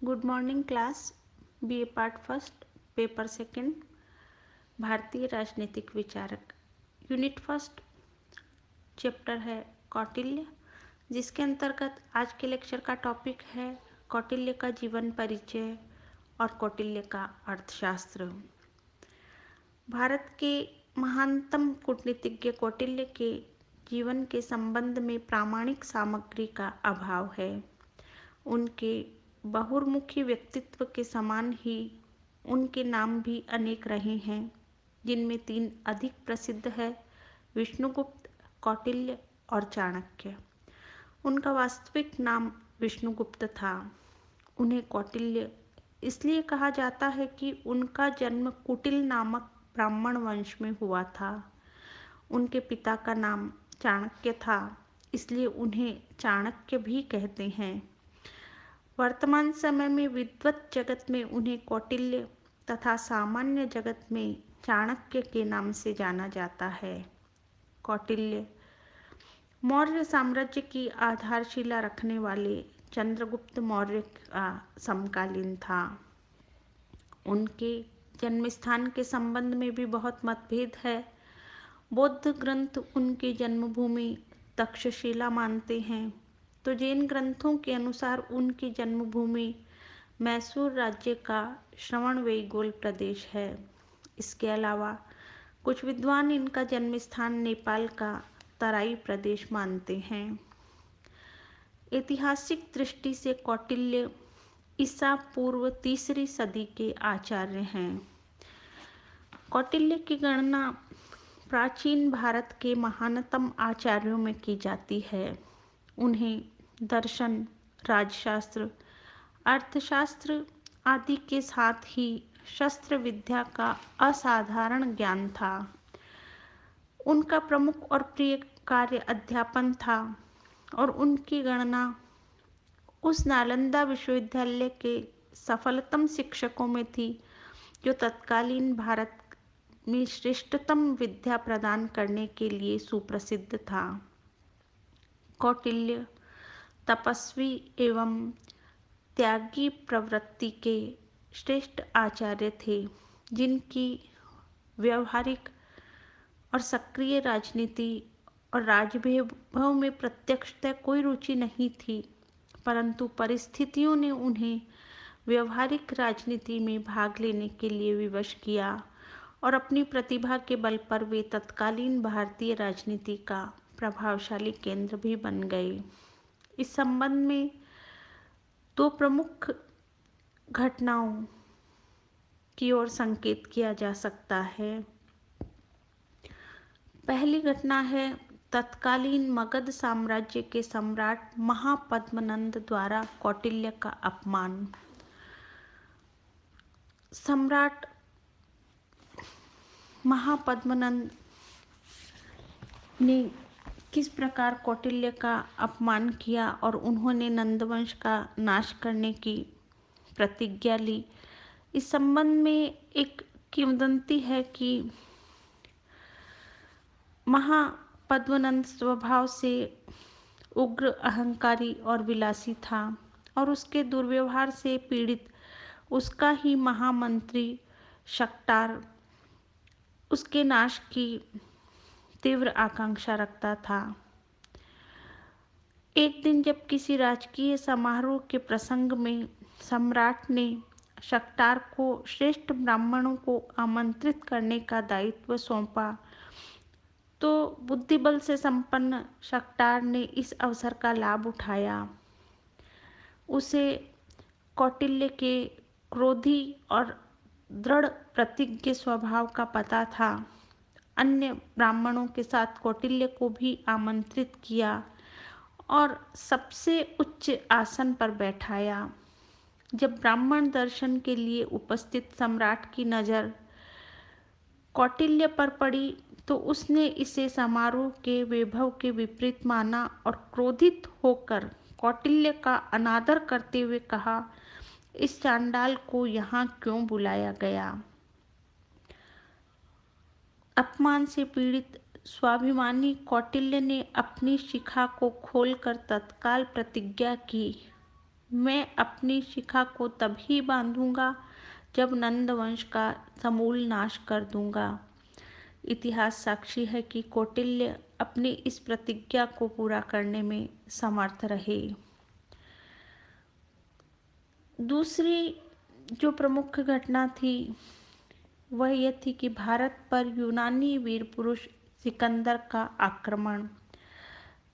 Good morning class. BA part first, paper second, भारतीय राजनीतिक विचारक। यूनिट फर्स्ट, चैप्टर है कौटिल्य, जिसके अंतर्गत आज के लेक्चर का टॉपिक है कौटिल्य का जीवन परिचय और कौटिल्य का अर्थशास्त्र। भारत के महानतम कूटनीतिज्ञ कौटिल्य के जीवन के संबंध में प्रामाणिक सामग्री का अभाव है। उनके बहुमुखी व्यक्तित्व के समान ही उनके नाम भी अनेक रहे हैं, जिनमें तीन अधिक प्रसिद्ध है: विष्णुगुप्त, कौटिल्य और चाणक्य। उनका वास्तविक नाम विष्णुगुप्त था। उन्हें कौटिल्य इसलिए कहा जाता है कि उनका जन्म कुटिल नामक ब्राह्मण वंश में हुआ था। उनके पिता का नाम चाणक्य था, इसलिए उन्हें चाणक्य भी कहते हैं। वर्तमान समय में विद्वत जगत में उन्हें कौटिल्य तथा सामान्य जगत में चाणक्य के नाम से जाना जाता है। कौटिल्य मौर्य साम्राज्य की आधारशिला रखने वाले चंद्रगुप्त मौर्य का समकालीन था। उनके जन्म स्थान के संबंध में भी बहुत मतभेद है। बौद्ध ग्रंथ उनकी जन्मभूमि तक्षशिला मानते हैं, तो जैन ग्रंथों के अनुसार उनकी जन्मभूमि मैसूर राज्य का श्रवणबेलगोला प्रदेश है। इसके अलावा कुछ विद्वान इनका जन्म स्थान नेपाल का तराई प्रदेश मानते हैं। ऐतिहासिक दृष्टि से कौटिल्य ईसा पूर्व 3री सदी के आचार्य हैं। कौटिल्य की गणना प्राचीन भारत के महानतम आचार्यों में की जाती है। उन्हें दर्शन, राजशास्त्र, अर्थशास्त्र आदि के साथ ही शस्त्र विद्या का असाधारण ज्ञान था। उनका प्रमुख और प्रिय कार्य अध्यापन था और उनकी गणना उस नालंदा विश्वविद्यालय के सफलतम शिक्षकों में थी जो तत्कालीन भारत में श्रेष्ठतम विद्या प्रदान करने के लिए सुप्रसिद्ध था। कौटिल्य तपस्वी एवं त्यागी प्रवृत्ति के श्रेष्ठ आचार्य थे, जिनकी व्यवहारिक और सक्रिय राजनीति और राजवैभव में प्रत्यक्षतः कोई रुचि नहीं थी, परंतु परिस्थितियों ने उन्हें व्यवहारिक राजनीति में भाग लेने के लिए विवश किया और अपनी प्रतिभा के बल पर वे तत्कालीन भारतीय राजनीति का प्रभावशाली केंद्र भी बन गए। इस संबंध में दो प्रमुख घटनाओं की ओर संकेत किया जा सकता है। पहली घटना है तत्कालीन मगध साम्राज्य के सम्राट महापद्मनंद द्वारा कौटिल्य का अपमान। सम्राट महापद्मनंद ने किस प्रकार कौटिल्य का अपमान किया और उन्होंने नंदवंश का नाश करने की प्रतिज्ञा ली। इस संबंध में एक किंवदंती है कि महापद्मनंद स्वभाव से उग्र, अहंकारी और विलासी था और उसके दुर्व्यवहार से पीड़ित उसका ही महामंत्री शक्टार उसके नाश की तीव्र आकांक्षा रखता था। एक दिन जब किसी राजकीय समारोह के प्रसंग में सम्राट ने शक्टार को श्रेष्ठ ब्राह्मणों को आमंत्रित करने का दायित्व सौंपा, तो बुद्धिबल से संपन्न शक्टार ने इस अवसर का लाभ उठाया। उसे कौटिल्य के क्रोधी और दृढ़ प्रतिज्ञ स्वभाव का पता था। अन्य ब्राह्मणों के साथ कौटिल्य को भी आमंत्रित किया और सबसे उच्च आसन पर बैठाया। जब ब्राह्मण दर्शन के लिए उपस्थित सम्राट की नज़र कौटिल्य पर पड़ी, तो उसने इसे समारोह के वैभव के विपरीत माना और क्रोधित होकर कौटिल्य का अनादर करते हुए कहा, इस चांडाल को यहाँ क्यों बुलाया गया। अपमान से पीड़ित स्वाभिमानी कौटिल्य ने अपनी शिखा को खोलकर तत्काल प्रतिज्ञा की मैं अपनी शिखा को तभी बांधूंगा जब नंद वंश का समूल नाश कर दूंगा। इतिहास साक्षी है कि कौटिल्य अपनी इस प्रतिज्ञा को पूरा करने में समर्थ रहे। दूसरी जो प्रमुख घटना थी वह यह थी कि भारत पर यूनानी वीर पुरुष सिकंदर का आक्रमण।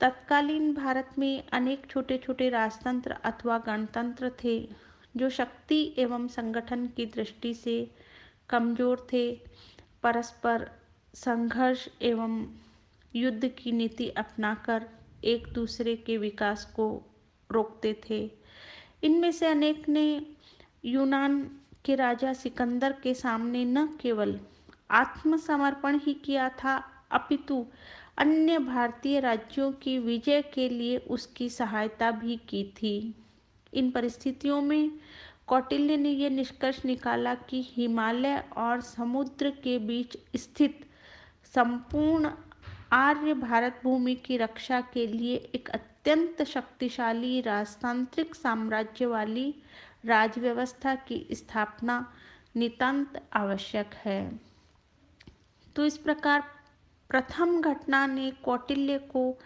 तत्कालीन भारत में अनेक छोटे छोटे राजतंत्र अथवा गणतंत्र थे जो शक्ति एवं संगठन की दृष्टि से कमजोर थे, परस्पर संघर्ष एवं युद्ध की नीति अपनाकर एक दूसरे के विकास को रोकते थे। इनमें से अनेक ने यूनान के राजा सिकंदर के सामने न केवल आत्मसमर्पण ही किया था, अपितु अन्य भारतीय राज्यों की विजय के लिए उसकी सहायता भी की थी। इन परिस्थितियों में कौटिल्य ने यह निष्कर्ष निकाला कि हिमालय और समुद्र के बीच स्थित संपूर्ण आर्य भारत भूमि की रक्षा के लिए एक अत्यंत शक्तिशाली राजतांत्रिक साम्राज्य वाली राजव्यवस्था की स्थापना नितांत आवश्यक है। तो इस प्रकार प्रथम घटना ने कौटिल्य को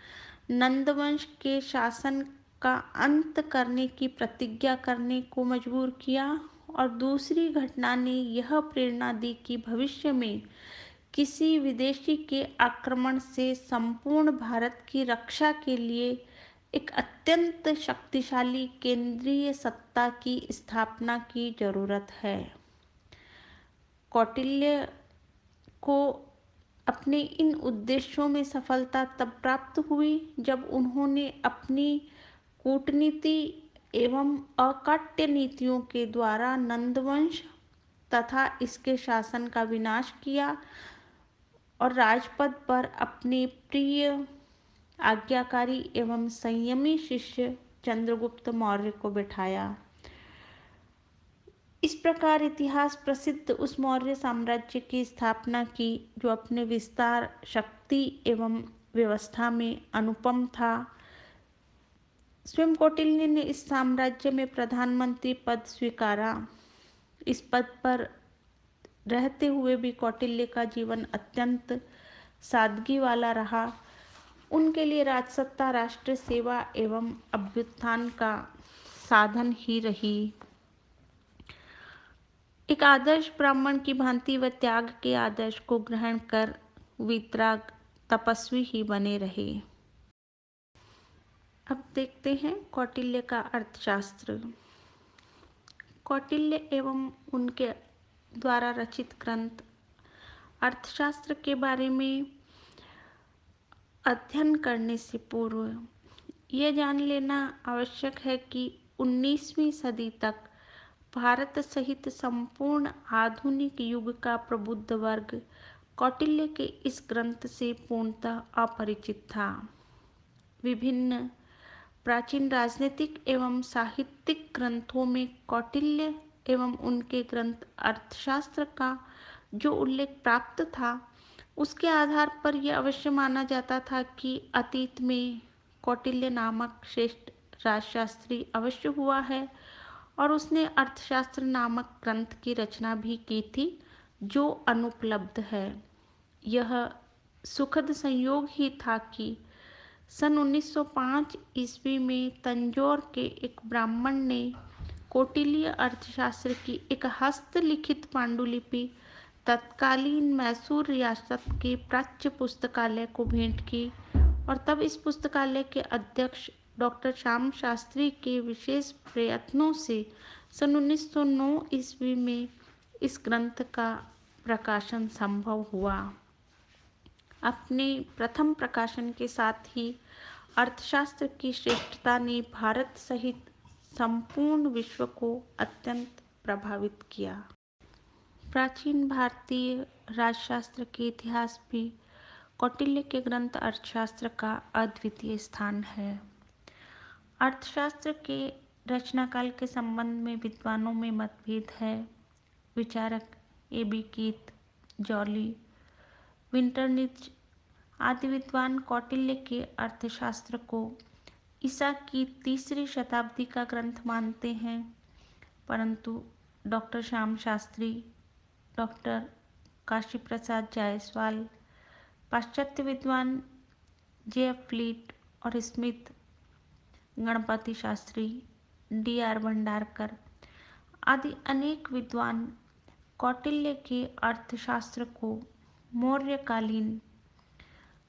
नंदवंश के शासन का अंत करने की प्रतिज्ञा करने को मजबूर किया और दूसरी घटना ने यह प्रेरणा दी कि भविष्य में किसी विदेशी के आक्रमण से संपूर्ण भारत की रक्षा के लिए एक अत्यंत शक्तिशाली केंद्रीय सत्ता की स्थापना की जरूरत है। कौटिल्य को अपने इन उद्देश्यों में सफलता तब प्राप्त हुई जब उन्होंने अपनी कूटनीति एवं अकाट्य नीतियों के द्वारा नंदवंश तथा इसके शासन का विनाश किया और राजपद पर अपने प्रिय आज्ञाकारी एवं संयमी शिष्य चंद्रगुप्त मौर्य को बिठाया। इस प्रकार इतिहास प्रसिद्ध उस मौर्य साम्राज्य की स्थापना की जो अपने विस्तार, शक्ति एवं व्यवस्था में अनुपम था। स्वयं कौटिल्य ने इस साम्राज्य में प्रधानमंत्री पद स्वीकारा। इस पद पर रहते हुए भी कौटिल्य का जीवन अत्यंत सादगी वाला रहा। उनके लिए राजसत्ता राष्ट्र सेवा एवं अभ्युत्थान का साधन ही रही। एक आदर्श ब्राह्मण की भांति व त्याग के आदर्श को ग्रहण कर वीतराग तपस्वी ही बने रहे। अब देखते हैं कौटिल्य का अर्थशास्त्र। कौटिल्य एवं उनके द्वारा रचित ग्रंथ अर्थशास्त्र के बारे में अध्ययन करने से पूर्व यह जान लेना आवश्यक है कि 19वीं सदी तक भारत सहित संपूर्ण आधुनिक युग का प्रबुद्ध वर्ग कौटिल्य के इस ग्रंथ से पूर्णतः अपरिचित था। विभिन्न प्राचीन राजनीतिक एवं साहित्यिक ग्रंथों में कौटिल्य एवं उनके ग्रंथ अर्थशास्त्र का जो उल्लेख प्राप्त था, उसके आधार पर यह अवश्य माना जाता था कि अतीत में कौटिल्य नामक श्रेष्ठ राजशास्त्री अवश्य हुआ है और उसने अर्थशास्त्र नामक ग्रंथ की रचना भी की थी जो अनुपलब्ध है। यह सुखद संयोग ही था कि सन 1905 ईस्वी में तंजौर के एक ब्राह्मण ने कौटिल्य अर्थशास्त्र की एक हस्तलिखित पांडुलिपि तत्कालीन मैसूर रियासत के प्राच्य पुस्तकालय को भेंट की और तब इस पुस्तकालय के अध्यक्ष डॉक्टर श्याम शास्त्री के विशेष प्रयत्नों से सन 1909 ईस्वी में इस ग्रंथ का प्रकाशन संभव हुआ। अपने प्रथम प्रकाशन के साथ ही अर्थशास्त्र की श्रेष्ठता ने भारत सहित संपूर्ण विश्व को अत्यंत प्रभावित किया। प्राचीन भारतीय राजशास्त्र के इतिहास में कौटिल्य के ग्रंथ अर्थशास्त्र का अद्वितीय स्थान है। अर्थशास्त्र के रचनाकाल के संबंध में विद्वानों में मतभेद है। विचारक ए.बी. कीथ, जॉली, विंटरनिच आदि विद्वान कौटिल्य के अर्थशास्त्र को ईसा की 3री शताब्दी का ग्रंथ मानते हैं, परंतु डॉक्टर श्याम शास्त्री, डॉक्टर काशी प्रसाद जायसवाल, पाश्चात्य विद्वान जे.एफ. फ्लीट और स्मिथ, गणपति शास्त्री, D.R. भंडारकर आदि अनेक विद्वान कौटिल्य के अर्थशास्त्र को मौर्यकालीन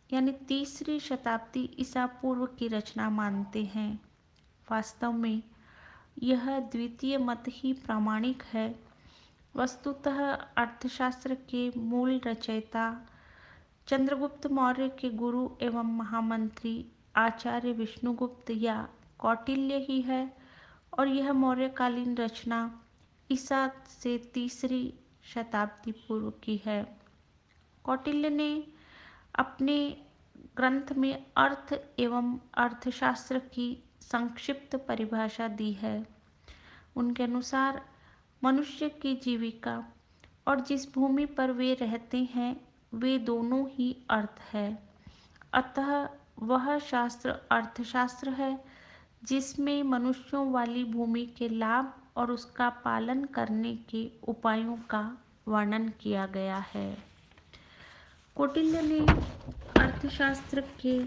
यानी 3री शताब्दी ईसा पूर्व की रचना मानते हैं। वास्तव में यह द्वितीय मत ही प्रामाणिक है। वस्तुतः अर्थशास्त्र के मूल रचयिता चंद्रगुप्त मौर्य के गुरु एवं महामंत्री आचार्य विष्णुगुप्त या कौटिल्य ही है और यह मौर्यकालीन रचना ईसा से 3री शताब्दी पूर्व की है। कौटिल्य ने अपने ग्रंथ में अर्थ एवं अर्थशास्त्र की संक्षिप्त परिभाषा दी है। उनके अनुसार मनुष्य की जीविका और जिस भूमि पर वे रहते हैं वे दोनों ही अर्थ है। अतः वह शास्त्र अर्थशास्त्र है जिसमें मनुष्यों वाली भूमि के लाभ और उसका पालन करने के उपायों का वर्णन किया गया है। कौटिल्य ने अर्थशास्त्र के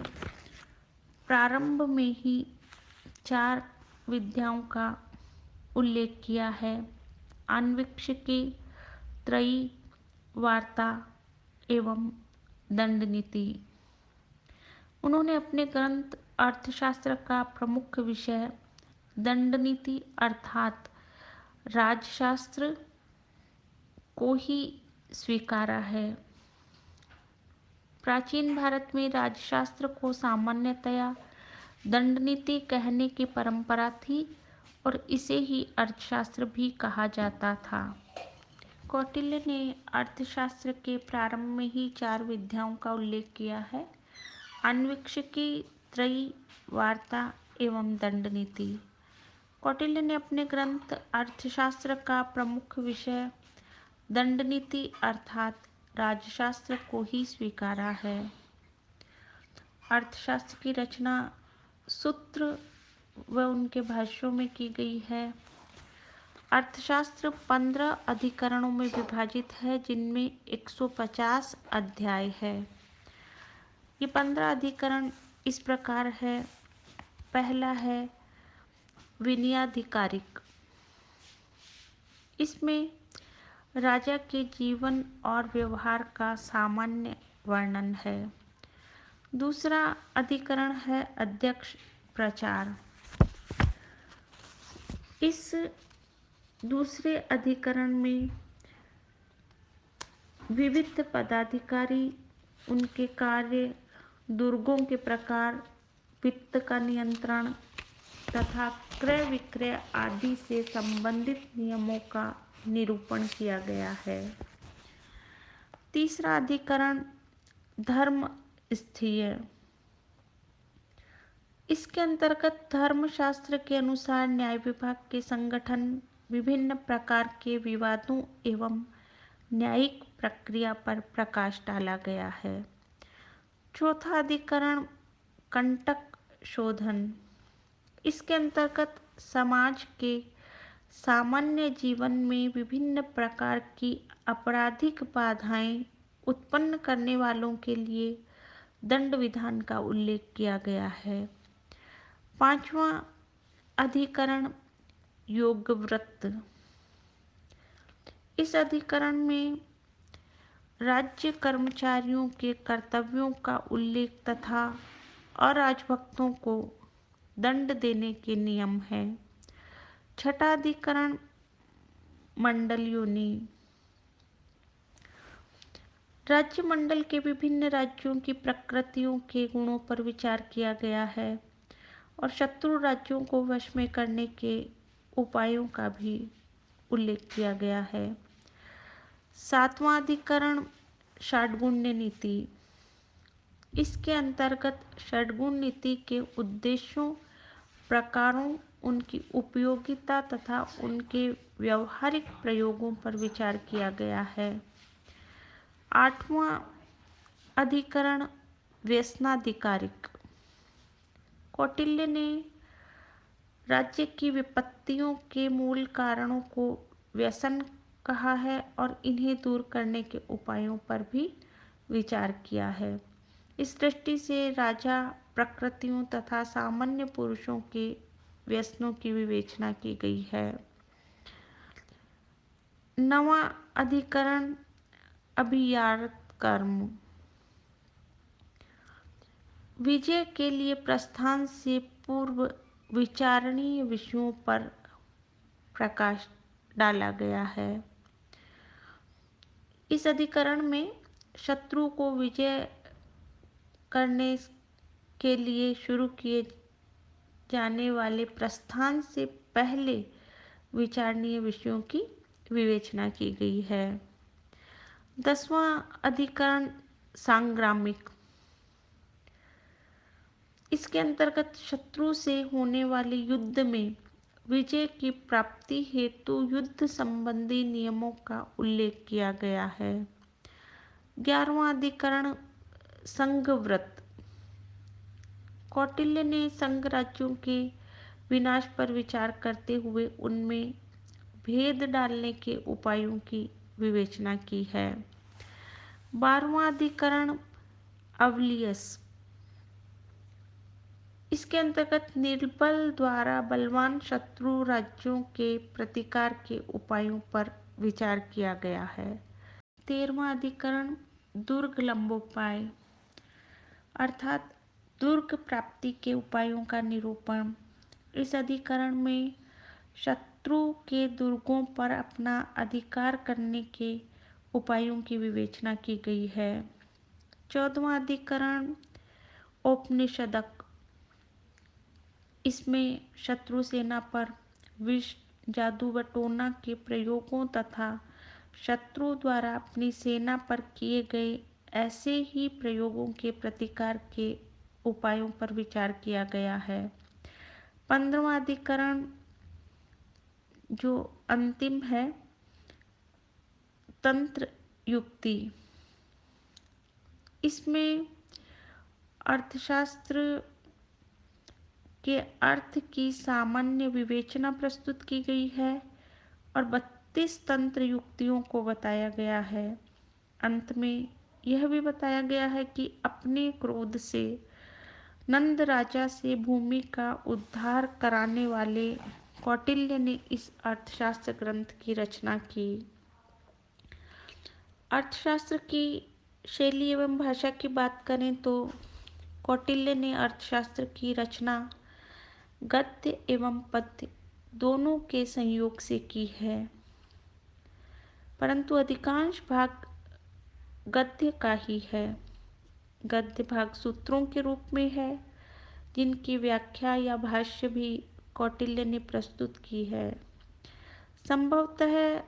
प्रारंभ में ही 4 विद्याओं का उल्लेख किया है: आन्वीक्षिकी, त्रयी, वार्ता एवं दंड नीति। उन्होंने अपने ग्रंथ अर्थशास्त्र का प्रमुख विषय दंड नीति अर्थात राजशास्त्र को ही स्वीकारा है। प्राचीन भारत में राजशास्त्र को सामान्यतया दंड नीति कहने की परंपरा थी और इसे ही अर्थशास्त्र भी कहा जाता था। कौटिल्य ने अर्थशास्त्र के प्रारंभ में ही 4 विद्याओं का उल्लेख किया है: आन्वीक्षिकी, त्रयी, वार्ता एवं दंड नीति। कौटिल्य ने अपने ग्रंथ अर्थशास्त्र का प्रमुख विषय दंड नीति अर्थात राजशास्त्र को ही स्वीकारा है। अर्थशास्त्र की रचना सूत्र व उनके भाष्यों में की गई है। अर्थशास्त्र 15 अधिकरणों में विभाजित है जिनमें 150 अध्याय है। ये 15 अधिकरण इस प्रकार है। पहला है विनयाधिकारिक। इसमें राजा के जीवन और व्यवहार का सामान्य वर्णन है। दूसरा अधिकरण है अध्यक्ष प्रचार। इस दूसरे अधिकरण में विविध पदाधिकारी, उनके कार्य, दुर्गों के प्रकार, वित्त का नियंत्रण तथा क्रय विक्रय आदि से संबंधित नियमों का निरूपण किया गया है। तीसरा अधिकरण धर्म स्थीय। इसके अंतर्गत धर्मशास्त्र के अनुसार न्याय विभाग के संगठन, विभिन्न प्रकार के विवादों एवं न्यायिक प्रक्रिया पर प्रकाश डाला गया है। चौथा अधिकरण कंटक शोधन। इसके अंतर्गत समाज के सामान्य जीवन में विभिन्न प्रकार की आपराधिक बाधाएं उत्पन्न करने वालों के लिए दंड विधान का उल्लेख किया गया है। पांचवा अधिकरण योगव्रत। इस अधिकरण में राज्य कर्मचारियों के कर्तव्यों का उल्लेख तथा अराजभक्तों को दंड देने के नियम है। छठा अधिकरण मंडल योनि। राज्य मंडल के विभिन्न राज्यों की प्रकृतियों के गुणों पर विचार किया गया है और शत्रु राज्यों को वश में करने के उपायों का भी उल्लेख किया गया है। सातवां अधिकरण षड्गुण्य नीति। इसके अंतर्गत षड्गुण नीति के उद्देश्यों, प्रकारों, उनकी उपयोगिता तथा उनके व्यवहारिक प्रयोगों पर विचार किया गया है। आठवां अधिकरण व्यसनाधिकारिक। कौटिल्य ने राज्य की विपत्तियों के मूल कारणों को व्यसन कहा है और इन्हें दूर करने के उपायों पर भी विचार किया है। इस दृष्टि से राजा, प्रकृतियों तथा सामान्य पुरुषों के व्यसनों की विवेचना की गई है। 9वां अधिकरण अभियार्थ कर्म। विजय के लिए प्रस्थान से पूर्व विचारणीय विषयों पर प्रकाश डाला गया है। इस अधिकरण में शत्रु को विजय करने के लिए शुरू किए जाने वाले प्रस्थान से पहले विचारणीय विषयों की विवेचना की गई है। 10वां अधिकरण सांग्रामिक। इसके अंतर्गत शत्रु से होने वाले युद्ध में विजय की प्राप्ति हेतु युद्ध संबंधी नियमों का उल्लेख किया गया है। 11वां अधिकरण संघव्रत। कौटिल्य ने संघ राज्यों के विनाश पर विचार करते हुए उनमें भेद डालने के उपायों की विवेचना की है। 12वां अधिकरण अवलियस। इसके अंतर्गत निर्बल द्वारा बलवान शत्रु राज्यों के प्रतिकार के उपायों पर विचार किया गया है। 13वां अधिकरण दुर्ग लंबोपाय अर्थात दुर्ग प्राप्ति के उपायों का निरूपण। इस अधिकरण में शत्रु के दुर्गों पर अपना अधिकार करने के उपायों की विवेचना की गई है। 14वां अधिकरण औपनिषदक। इसमें शत्रु सेना पर विष, जादू व टोना के प्रयोगों तथा शत्रु द्वारा अपनी सेना पर किए गए ऐसे ही प्रयोगों के प्रतिकार के उपायों पर विचार किया गया है। 15वां अधिकरण जो अंतिम है तंत्र युक्ति। इसमें अर्थशास्त्र के अर्थ की सामान्य विवेचना प्रस्तुत की गई है और 32 तंत्र युक्तियों को बताया गया है। अंत में यह भी बताया गया है कि अपने क्रोध से नंद राजा से भूमि का उद्धार कराने वाले कौटिल्य ने इस अर्थशास्त्र ग्रंथ की रचना की। अर्थशास्त्र की शैली एवं भाषा की बात करें तो कौटिल्य ने अर्थशास्त्र की रचना गद्य एवं पद्य दोनों के संयोग से की है, परंतु अधिकांश भाग गद्य का ही है। गद्य भाग सूत्रों के रूप में है, जिनकी व्याख्या या भाष्य भी कौटिल्य ने प्रस्तुत की है। संभवतः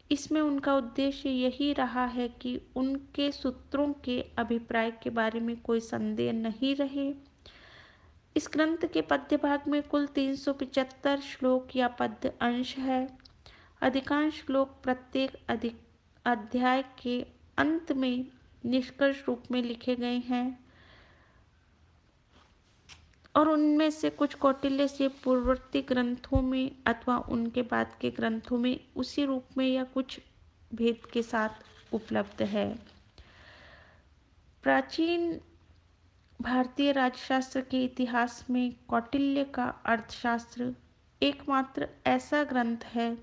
इसमें उनका उद्देश्य यही रहा है कि उनके सूत्रों के अभिप्राय के बारे में कोई संदेह नहीं रहे। इस ग्रंथ के पद्य भाग में कुल 375 श्लोक या पद्य अंश है। अधिकांश श्लोक प्रत्येक अध्याय के अंत में निष्कर्ष रूप में लिखे गए हैं और उनमें से कुछ कौटिल्य से पूर्ववर्ती ग्रंथों में अथवा उनके बाद के ग्रंथों में उसी रूप में या कुछ भेद के साथ उपलब्ध है। प्राचीन भारतीय राजशास्त्र के इतिहास में कौटिल्य का अर्थशास्त्र एकमात्र ऐसा ग्रंथ है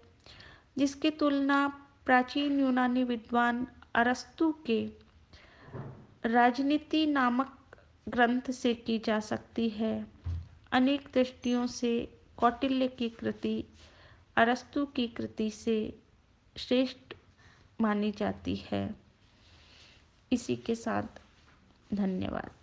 जिसकी तुलना प्राचीन यूनानी विद्वान अरस्तु के राजनीति नामक ग्रंथ से की जा सकती है। अनेक दृष्टियों से कौटिल्य की कृति अरस्तु की कृति से श्रेष्ठ मानी जाती है। इसी के साथ धन्यवाद।